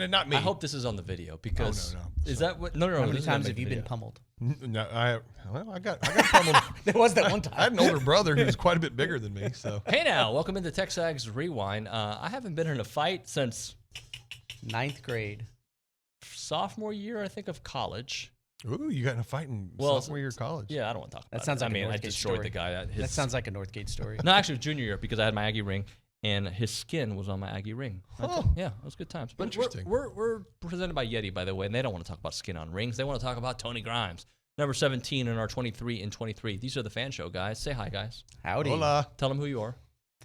Not me. I hope this is on the video because no. Is that what? No. How many this is times gonna have you make been the pummeled? No, I got pummeled. There was that one time. I had an older brother who was quite a bit bigger than me. So video. Hey now, welcome into TexAgs Rewind. I haven't been in a fight since 9th grade. sophomore year, I think, of college. ooh, you got in a fight in sophomore year of college. Yeah, I don't want to talk about That sounds it. like a I Northgate destroyed story. the guy. That sounds like a Northgate story. No, actually, it was junior year because I had my Aggie ring, and his skin was on my Aggie ring. Yeah, it was good times. But Interesting. We're presented by Yeti, by the way, and they don't want to talk about skin on rings. They want to talk about Tony Grimes, number 17 in our 23 and 23. These are the fan show guys. Say hi, guys. Howdy. Hola. Tell them who you are.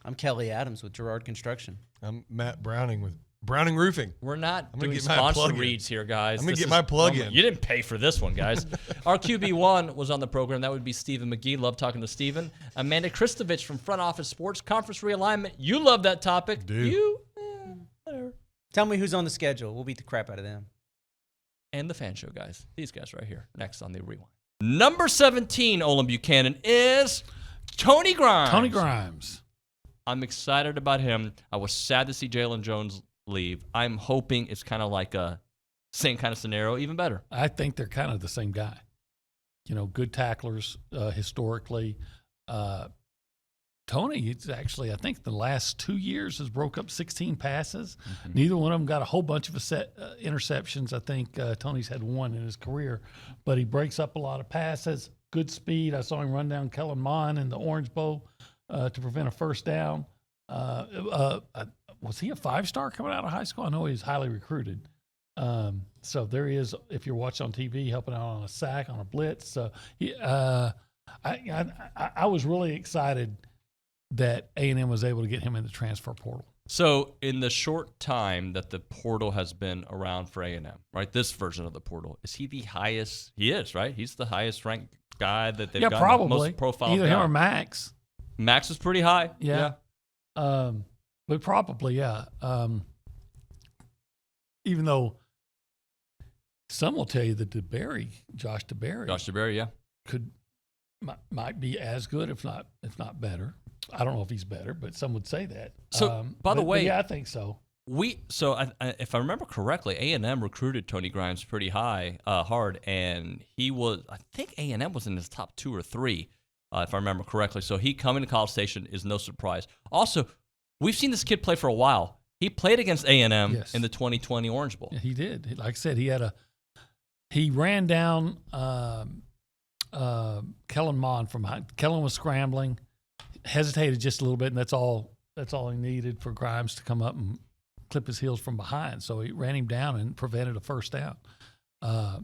I'm Kelly Adams with Gerard Construction. I'm Matt Browning with Browning Roofing. We're not I'm gonna doing get my sponsor plug in. reads here, guys. I'm gonna This get is my plug normal. in. You didn't pay for this one, guys. Our QB1 was on the program. That would be Stephen McGee. Love talking to Stephen. Amanda Christovich from Front Office Sports Conference Realignment. You love that topic. Do. You, whatever. Tell me who's on the schedule. We'll beat the crap out of them. And the fan show guys. These guys right here. Next on the Rewind. Number 17, Olin Buchanan, is Tony Grimes. Tony Grimes. I'm excited about him. I was sad to see Jalen Jones leave. I'm hoping it's kind of like a same kind of scenario, even better. I think they're kind of the same guy. You know, good tacklers historically. Tony, it's actually, I think the last 2 years has broke up 16 passes. Mm-hmm. Neither one of them got a whole bunch of interceptions. I think Tony's had one in his career, but he breaks up a lot of passes. Good speed. I saw him run down Kellen Mond in the Orange Bowl to prevent a first down. Was he a 5-star coming out of high school? I know he was highly recruited. So there he is, if you're watching on TV, helping out on a sack, on a blitz. So I was really excited that A&M was able to get him in the transfer portal. So in the short time that the portal has been around for A&M, right, this version of the portal, is he the highest? He is, right? He's the highest ranked guy that they've got. Probably. Most profile Either guy. him or Max. Max is pretty high. Yeah. But probably, yeah. Even though some will tell you that Josh DeBerry yeah. might be as good, if not better. I don't know if he's better, but some would say that. So, by the way, yeah, I think so. If I remember correctly, A&M recruited Tony Grimes pretty hard, and he was, I think A&M was in his top 2 or 3, if I remember correctly. So he coming to College Station is no surprise. Also, we've seen this kid play for a while. He played against A&M Yes. in the 2020 Orange Bowl. Yeah, he did. Like I said, he ran down Kellen Mond from behind. Kellen was scrambling, hesitated just a little bit, and that's all he needed for Grimes to come up and clip his heels from behind. So he ran him down and prevented a first down.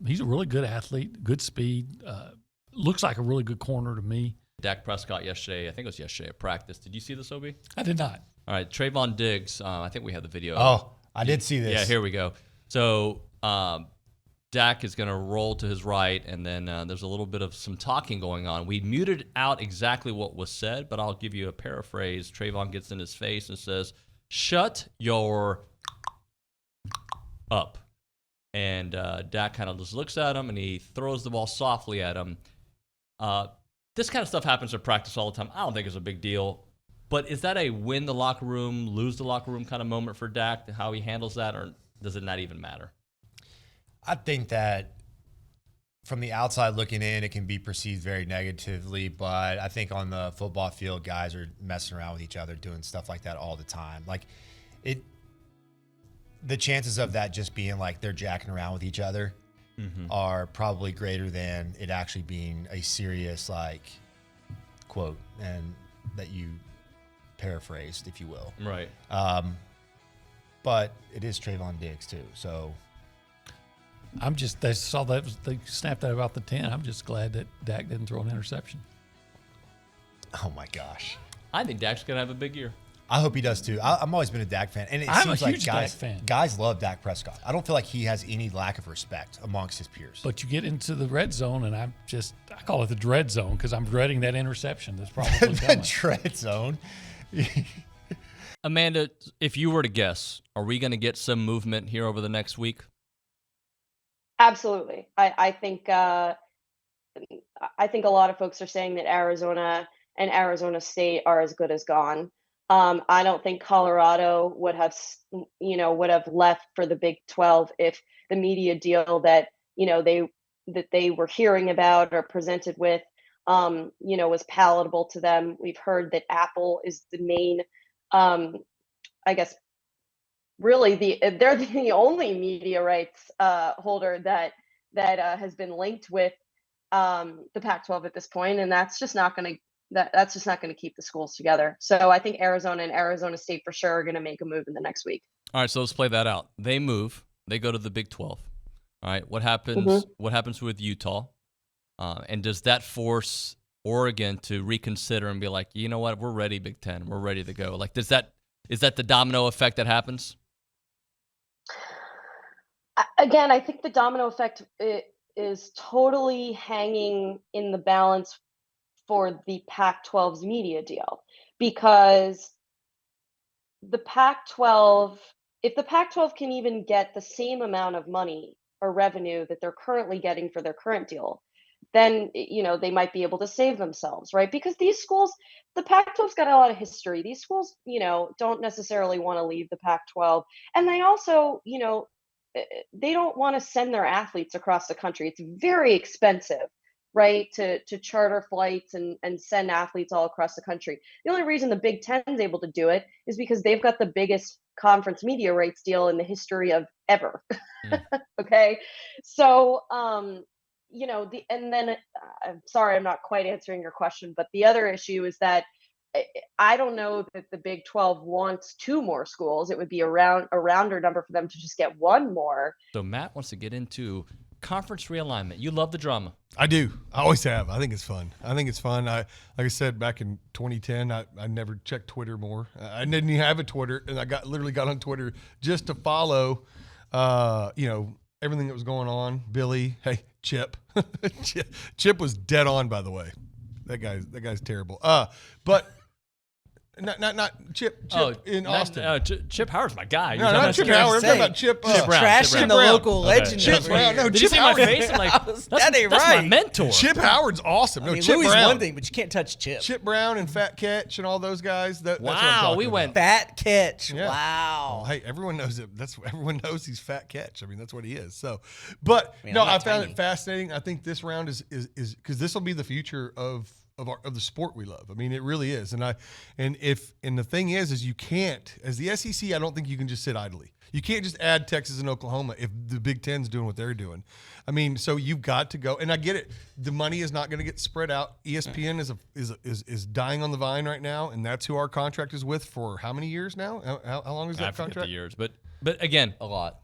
He's a really good athlete, good speed. Looks like a really good corner to me. Dak Prescott yesterday, I think it was yesterday at practice. Did you see this, Obi? I did not. All right, Trayvon Diggs. I think we have the video. Oh, I did see this. Yeah, here we go. So Dak is going to roll to his right, and then there's a little bit of some talking going on. We muted out exactly what was said, but I'll give you a paraphrase. Trayvon gets in his face and says, "Shut your up." And Dak kind of just looks at him, and he throws the ball softly at him. This kind of stuff happens at practice all the time. I don't think it's a big deal. But is that a win the locker room, lose the locker room kind of moment for Dak, how he handles that, or does it not even matter? I think that from the outside looking in, it can be perceived very negatively, but I think on the football field, guys are messing around with each other, doing stuff like that all the time. Like the chances of that just being like they're jacking around with each other are probably greater than it actually being a serious like quote and that you paraphrased, if you will. Right. But it is Trayvon Diggs too, so. They saw that they snapped that about the 10. I'm just glad that Dak didn't throw an interception. Oh my gosh. I think Dak's going to have a big year. I hope he does too. I'm always been a Dak fan, and it I'm seems a like huge Dak fan. guys love Dak Prescott. I don't feel like he has any lack of respect amongst his peers. But you get into the red zone, and I call it the dread zone because I'm dreading that interception that's probably coming. The dread zone. Amanda, if you were to guess, are we going to get some movement here over the next week? Absolutely. I think a lot of folks are saying that Arizona and Arizona State are as good as gone. I don't think Colorado would have, would have left for the Big 12 if the media deal that, they were hearing about or presented with, was palatable to them. We've heard that Apple is the main, I guess, really they're the only media rights holder that has been linked with the Pac-12 at this point, and that's just not going to that's just not going to keep the schools together. So I think Arizona and Arizona State for sure are going to make a move in the next week. All right, so let's play that out. They move. They go to the Big 12. All right, what happens? What happens with Utah? And does that force Oregon to reconsider and be like, you know what, we're ready, Big 10, we're ready to go? Like, is that the domino effect that happens? Again, I think the domino effect is totally hanging in the balance for the Pac-12's media deal, because the Pac-12, if the Pac-12 can even get the same amount of money or revenue that they're currently getting for their current deal, then they might be able to save themselves, right? Because these schools, the Pac-12's got a lot of history. These schools, don't necessarily want to leave the Pac-12, and they also, they don't want to send their athletes across the country. It's very expensive, right, to charter flights and send athletes all across the country. The only reason the Big Ten is able to do it is because they've got the biggest conference media rights deal in the history of ever. Okay, so and then I'm sorry, I'm not quite answering your question, but the other issue is that I don't know that the Big 12 wants 2 more schools. It would be a rounder number for them to just get 1 more. So Matt wants to get into conference realignment. You love the drama. I do. I always have. I think it's fun. Like I said, back in 2010, I never checked Twitter more. I didn't even have a Twitter, and I literally got on Twitter just to follow, everything that was going on. Billy, hey, Chip. Chip was dead on, by the way. That guy's terrible. But not Chip in Austin. Chip Howard's my guy. No, not Chip Howard. I'm talking about Chip Brown. Trashing the local legend. Chip over Brown. here. No, Did Chip you see Howard. my face? I'm like, That ain't that's right. my mentor. Chip Howard's awesome. No, I mean, Chip Louis Brown. one thing, but you can't touch Chip. Chip Brown and Fat Catch and all those guys. That's what I'm Wow, talking we about. went Fat Catch. Yeah. Wow. Hey, everyone knows it. Everyone knows he's Fat Catch. I mean, that's what he is. So, but I mean, no, I'm not I found tiny. it fascinating. I think this round is because this will be the future of the sport we love. I mean, it really is. And the thing is you can't, as the SEC, I don't think you can just sit idly. You can't just add Texas and Oklahoma if the Big Ten's doing what they're doing. I mean, so you've got to go. And I get it. The money is not going to get spread out. ESPN is dying on the vine right now, and that's who our contract is with for how many years now? How long is that I forget contract? the years, but again, A lot.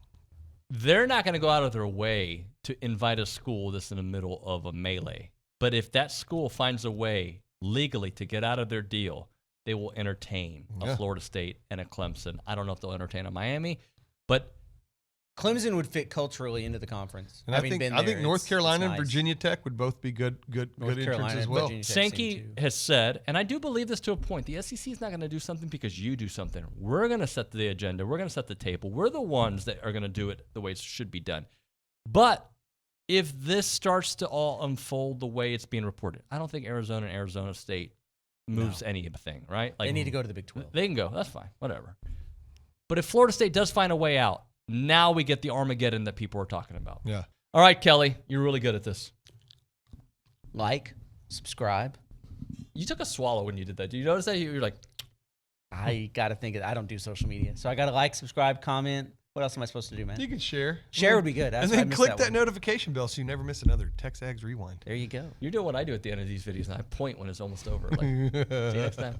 they're not going to go out of their way to invite a school that's in the middle of a melee. But if that school finds a way legally to get out of their deal, they will entertain a Florida State and a Clemson. I don't know if they'll entertain a Miami, but Clemson would fit culturally into the conference. And I think North Carolina and Virginia Tech would both be good entrants as well. Sankey has said, and I do believe this to a point, the SEC is not going to do something because you do something. We're going to set the agenda. We're going to set the table. We're the ones that are going to do it the way it should be done. But if this starts to all unfold the way it's being reported, I don't think Arizona and Arizona State moves anything, right? Like, they need to go to the Big 12. They can go. That's fine. Whatever. But if Florida State does find a way out, now we get the Armageddon that people are talking about. Yeah. All right, Kelly, you're really good at this. Like, subscribe. You took a swallow when you did that. Did you notice that? You're like, I got to think I don't do social media. So I got to like, subscribe, comment. What else am I supposed to do, man? You can share. Share would be good. That's And why I then missed click that one. notification bell so you never miss another TexAgs Rewind. There you go. you're doing what I do at the end of these videos, and I point when it's almost over. Like, see you next time.